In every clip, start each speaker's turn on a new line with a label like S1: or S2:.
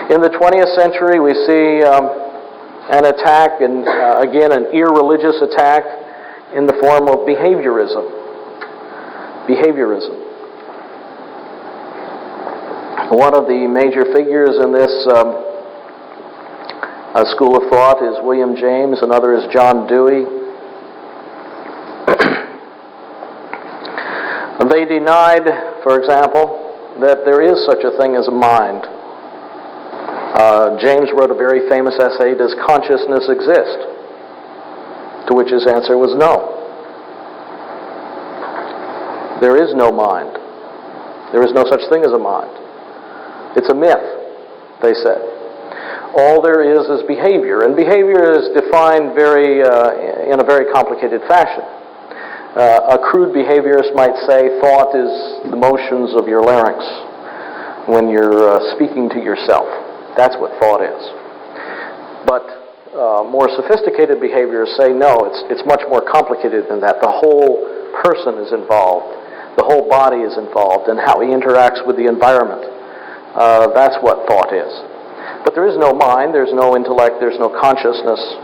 S1: In the 20th century, we see an attack, and again, an irreligious attack in the form of behaviorism. Behaviorism. One of the major figures in this school of thought is William James. Another is John Dewey. They denied, for example, that there is such a thing as a mind. James wrote a very famous essay, "Does Consciousness Exist?" To which his answer was no. There is no mind. There is no such thing as a mind. It's a myth, they said. All there is behavior, and behavior is defined in a very complicated fashion. A crude behaviorist might say thought is the motions of your larynx when you're speaking to yourself. That's what thought is. But more sophisticated behaviorists say no, it's much more complicated than that. The whole person is involved. The whole body is involved in how he interacts with the environment. That's what thought is. But there is no mind, there's no intellect, there's no consciousness.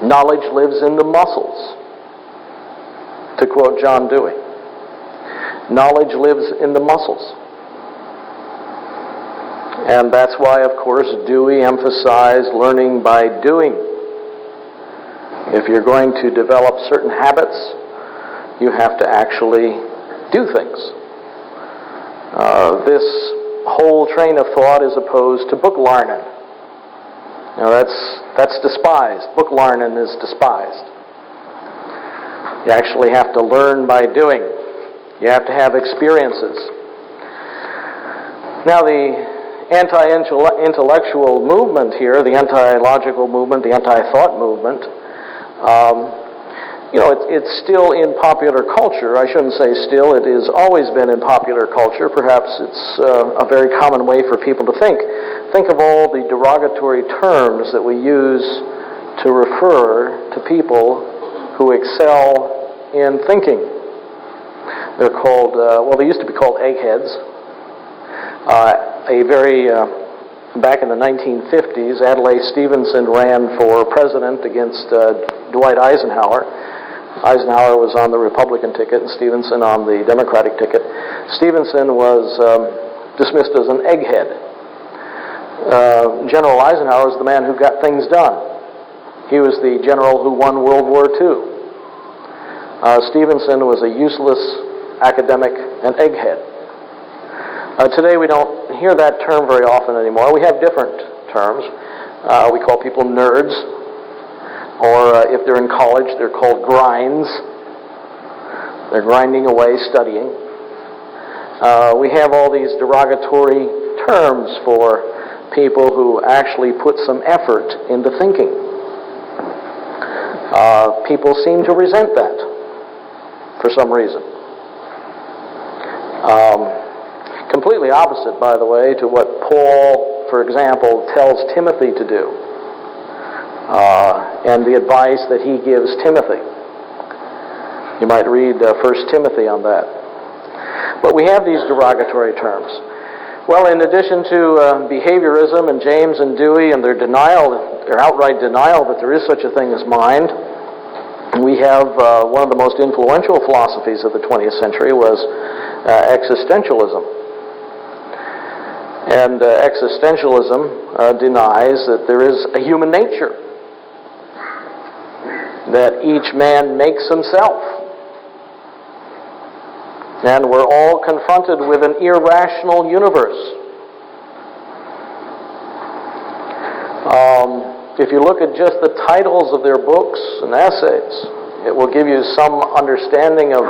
S1: Knowledge lives in the muscles, to quote John Dewey. Knowledge lives in the muscles. And that's why, of course, Dewey emphasized learning by doing. If you're going to develop certain habits, you have to actually do things. This whole train of thought is opposed to book larnin. Now that's despised. Book larnin is despised. You actually have to learn by doing. You have to have experiences. Now the anti-intellectual movement here, the anti-logical movement, the anti-thought movement, it's still in popular culture. I shouldn't say still, it has always been in popular culture. Perhaps it's a very common way for people to think. Think of all the derogatory terms that we use to refer to people who excel in thinking. They're called, they used to be called eggheads. Back in the 1950s, Adlai Stevenson ran for president against Dwight Eisenhower. Eisenhower was on the Republican ticket and Stevenson on the Democratic ticket. Stevenson was dismissed as an egghead. General Eisenhower was the man who got things done. He was the general who won World War II. Stevenson was a useless academic and egghead. Today we don't hear that term very often anymore. We have different terms. We call people nerds, or if they're in college, they're called grinds. They're grinding away, studying. We have all these derogatory terms for people who actually put some effort into thinking. People seem to resent that for some reason. Completely opposite, by the way, to what Paul, for example, tells Timothy to do, and the advice that he gives Timothy. You might read 1 Timothy on that. But we have these derogatory terms. Well, in addition to behaviorism and James and Dewey and their outright denial that there is such a thing as mind, we have one of the most influential philosophies of the 20th century was existentialism. And existentialism denies that there is a human nature, that each man makes himself. And we're all confronted with an irrational universe. If you look at just the titles of their books and essays, it will give you some understanding of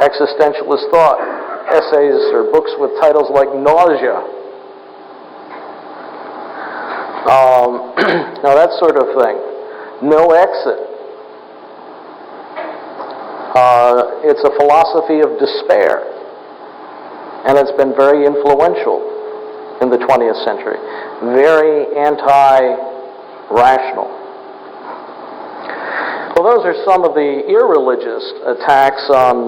S1: existentialist thought. Essays or books with titles like Nausea. Now that sort of thing. No Exit. It's a philosophy of despair. And it's been very influential in the 20th century. Very anti-rational. Well, those are some of the irreligious attacks on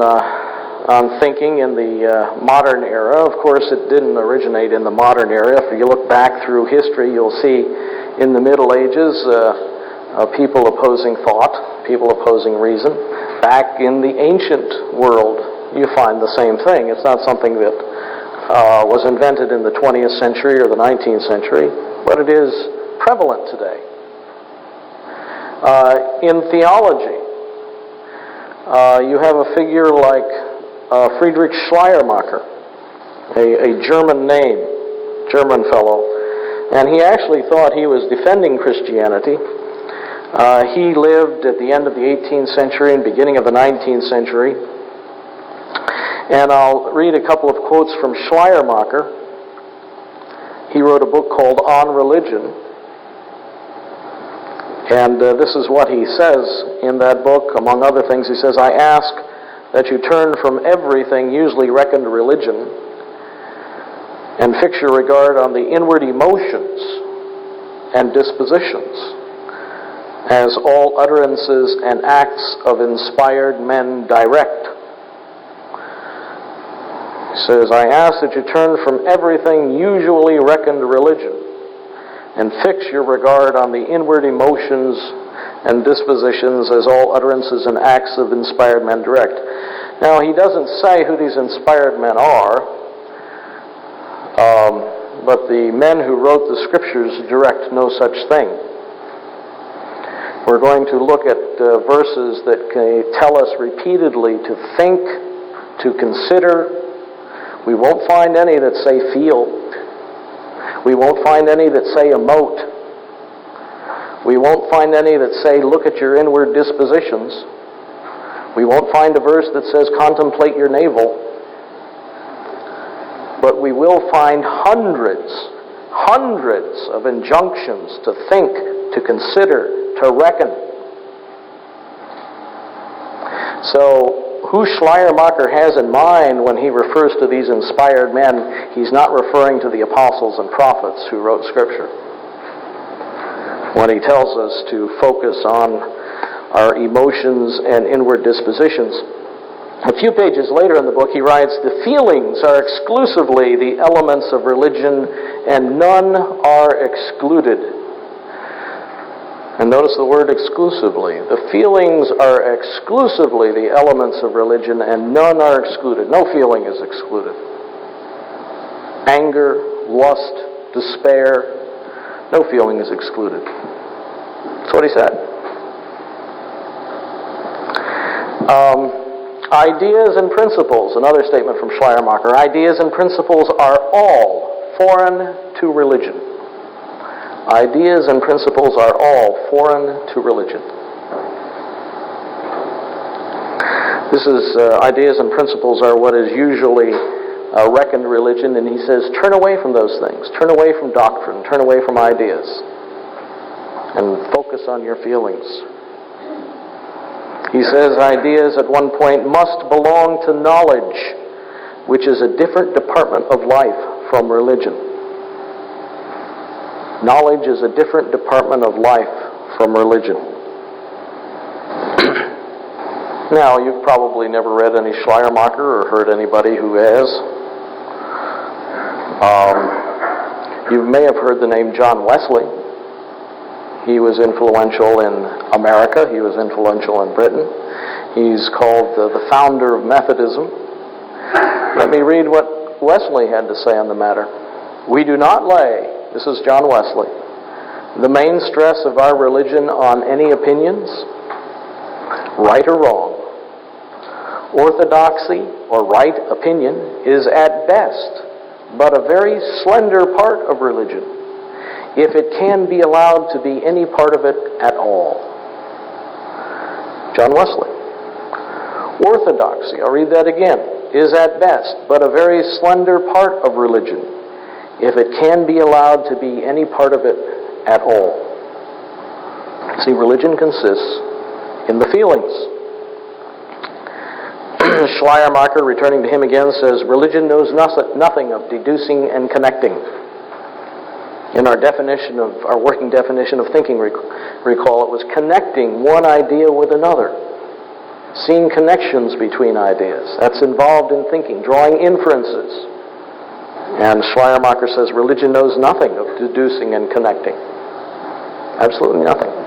S1: on thinking in the modern era. Of course, it didn't originate in the modern era. If you look back through history, you'll see in the Middle Ages people opposing thought, people opposing reason. Back in the ancient world, you find the same thing. It's not something that was invented in the 20th century or the 19th century, but it is prevalent today. In theology, you have a figure like Friedrich Schleiermacher, a German name, German fellow, and he actually thought he was defending Christianity. He lived at the end of the 18th century and beginning of the 19th century. And I'll read a couple of quotes from Schleiermacher. He wrote a book called On Religion. And this is what he says in that book. Among other things, he says, "I ask that you turn from everything usually reckoned religion and fix your regard on the inward emotions and dispositions, as all utterances and acts of inspired men direct." He says, "I ask that you turn from everything usually reckoned religion and fix your regard on the inward emotions and dispositions as all utterances and acts of inspired men direct." Now, he doesn't say who these inspired men are, but the men who wrote the Scriptures direct no such thing. We're going to look at verses that tell us repeatedly to think, to consider. We won't find any that say feel. We won't find any that say emote. We won't find any that say look at your inward dispositions. We won't find a verse that says contemplate your navel. But we will find hundreds of injunctions to think, to consider, to reckon. So, who Schleiermacher has in mind when he refers to these inspired men, he's not referring to the apostles and prophets who wrote Scripture. When he tells us to focus on our emotions and inward dispositions. A few pages later in the book, he writes, "The feelings are exclusively the elements of religion, and none are excluded." And notice the word exclusively. The feelings are exclusively the elements of religion, and none are excluded. No feeling is excluded. Anger, lust, despair, no feeling is excluded. That's what he said. Ideas and principles, another statement from Schleiermacher. Ideas and principles are all foreign to religion. Ideas and principles are all foreign to religion. This is, ideas and principles are what is usually reckoned religion, and he says, turn away from those things. Turn away from doctrine. Turn away from ideas. And focus on your feelings. He says ideas at one point must belong to knowledge, which is a different department of life from religion. Knowledge is a different department of life from religion. Now, you've probably never read any Schleiermacher or heard anybody who has. You may have heard the name John Wesley. He was influential in America. He was influential in Britain. He's called the founder of Methodism. Let me read what Wesley had to say on the matter. "We do not lay," this is John Wesley, "the main stress of our religion on any opinions, right or wrong. Orthodoxy, or right opinion, is at best but a very slender part of religion, if it can be allowed to be any part of it at all." John Wesley. Orthodoxy, I'll read that again, is at best but a very slender part of religion, if it can be allowed to be any part of it at all. See, religion consists in the feelings. Schleiermacher, returning to him again, says, "Religion knows nothing of deducing and connecting." In our working definition of thinking, recall, it was connecting one idea with another. seen connections between ideas. That's involved in thinking, drawing inferences. And Schleiermacher says religion knows nothing of deducing and connecting. Absolutely nothing.